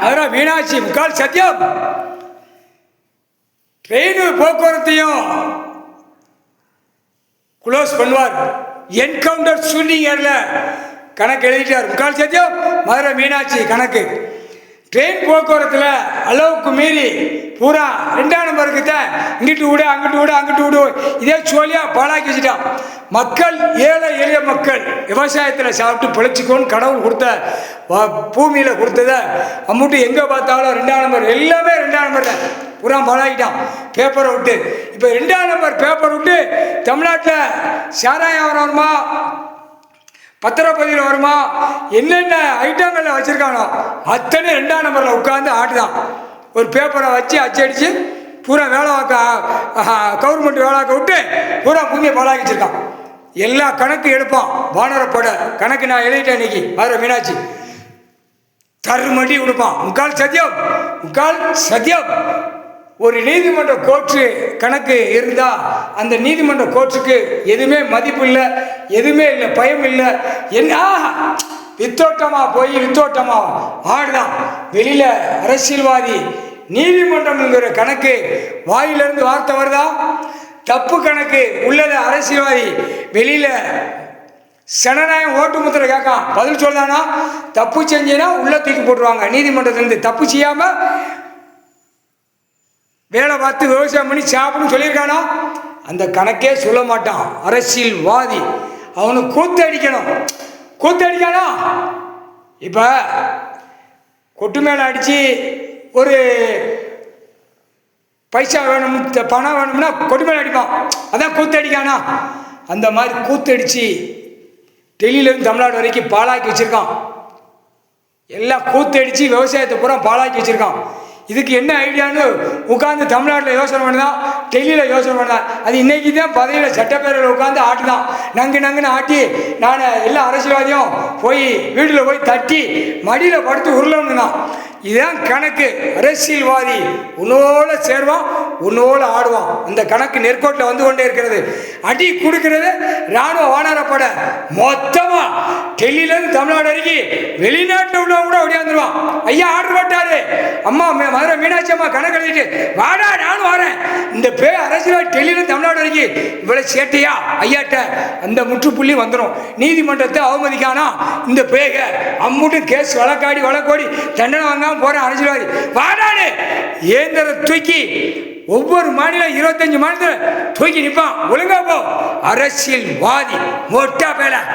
மதுரை மீனாட்சி முக்கால் சத்தியம் ட்ரெயின் போக்குவரத்தையும் க்ளோஸ் பண்ணுவார். என்கவுண்டர் ஷூட்டிங் கணக்கு எழுதிட்டார். முக்கால் சத்தியம் மதுரை மீனாட்சி கணக்கு. ட்ரெயின் போக்குவரத்தில் அளவுக்கு மீறி பூரா 2ஆம் நம்பருக்கு தான் இங்கிட்டு விடு அங்கிட்டு விடு அங்கிட்டு விடு இதே சோழியாக பாழாக்கி வச்சுட்டான். மக்கள் ஏழை எளிய மக்கள் விவசாயத்தில் சாப்பிட்டு பிழைச்சிக்கோன்னு கடவுள் கொடுத்த பூமியில் கொடுத்ததை அம்முட்டு எங்கே பார்த்தாலும் 2ஆம் நம்பர் எல்லாமே 2ஆம் நம்பர் தான் பூரா பாழாக்கிட்டான் பேப்பரை விட்டு. இப்போ 2ஆம் நம்பர் பேப்பர் விட்டு தமிழ்நாட்டில் சாராயம் வருமா பத்திரப்பதிவில் வருமா என்னென்ன ஐட்டங்களில் வச்சுருக்கானோ அத்தனை 2ஆம் நம்பரில் உட்காந்து ஆட்டுதான். ஒரு பேப்பரை வச்சு அச்சடித்து பூரா வேலைவாக்க கவர்மெண்ட் வேலைவாக்க விட்டு பூரா பூமியை பாழாக்கி வச்சுருக்கான். எல்லா கணக்கு எடுப்பான். வானரப்பட கணக்கு நான் எழுதிட்டேன் இன்னைக்கு மதுரை மீனாட்சி. தருமடி கொடுப்பான். முக்கால் சத்தியம். ஒரு நீதிமன்ற கோர்ட்டு கணக்கு இருந்தால் அந்த நீதிமன்ற கோர்ட்டுக்கு எதுவுமே மதிப்பு இல்லை, எதுவுமே இல்லை, பயம் இல்லை. என்ன வித்தோட்டமாக ஆடுதான். வெளியில் அரசியல்வாதி நீதிமன்றம்ங்கிற கணக்கு வாயிலிருந்து வார்த்தை வருதா? தப்பு கணக்கு உள்ளது அரசியல்வாதி வெளியில் சனநாயகம் ஓட்டு முத்திரை கேட்கான் பதில் சொல்லுதானா? தப்பு செஞ்சேன்னா உள்ள தூக்கி போட்டுருவாங்க நீதிமன்றத்திலிருந்து. தப்பு செய்யாமல் வேலை பார்த்து விவசாயம் பண்ணி சாப்பிடுன்னு சொல்லியிருக்கானா? அந்த கணக்கே சொல்ல மாட்டான் அரசியல்வாதி. அவனுக்கு கூத்தடிக்கானா? இப்போ கொட்டு மேலே அடித்து ஒரு பைசா வேணும் பணம் வேணும்னா கொட்டு மேலே அடிப்பான். அதான் கூத்தடிக்கானா? அந்த மாதிரி கூத்தடிச்சு டெல்லியிலேருந்து தமிழ்நாடு வரைக்கும் பாழாக்கி வச்சுருக்கான். எல்லாம் கூத்தடிச்சு விவசாயத்தை பூரா பாழாக்கி வச்சுருக்கான். இதுக்கு என்ன ஐடியான்னு உட்காந்து தமிழ்நாட்டில் யோசனை பண்ணுதான், டெல்லியில் யோசனை பண்ணுதான். அது இன்றைக்கி தான் பதவியில் சட்டப்பேரவையில் உட்காந்து ஆட்டுதான். நங்குன்னு ஆட்டி நான் எல்லா அரசியல்வாதியும் போய் வீட்டில் போய் தட்டி மடியில் படுத்து உருளணும் தான். இதுதான் கணக்கு. அரசியல்வாதி உன்னோட சேர்வான், உன்னோட ஆடுவான். அந்த கணக்கு நெற்கோட்டில் வந்து கொண்டே இருக்கிறது. அடி கொடுக்கிறது இராணுவ வானரப்பட மொத்தமாக டெல்லியிலேருந்து தமிழ்நாடு வரைக்கும் வெளிநாட்டில் உள்ளவங்க கூட ஓடியாந்துருவான். ஐயா ஆர்டர் போட்டாரு, அம்மா மதுரை மீனாட்சி அம்மா கணக்கு எழுதிட்டு வாடா நானும் வரேன். இந்த அரசியல்வாதி டெல்லியிலேருந்து தமிழ்நாடு வரைக்கும் இவ்வளோ சேட்டையா ஐயாட்ட அந்த முற்றுப்புள்ளி வந்துடும். நீதிமன்றத்தை அவமதிக்கானா இந்த பேக அம்முட்டு கேஸ் வழக்கோடி தண்டனை வாங்க போறேன் அரசியல்வாதி வாடானு ஏந்திர தூக்கி ஒவ்வொரு மாநிலம் 25 மாநிலத்தில் தூக்கி நிற்பான். ஒழுங்கா போ அரசியல்வாதி மொட்டா பேல.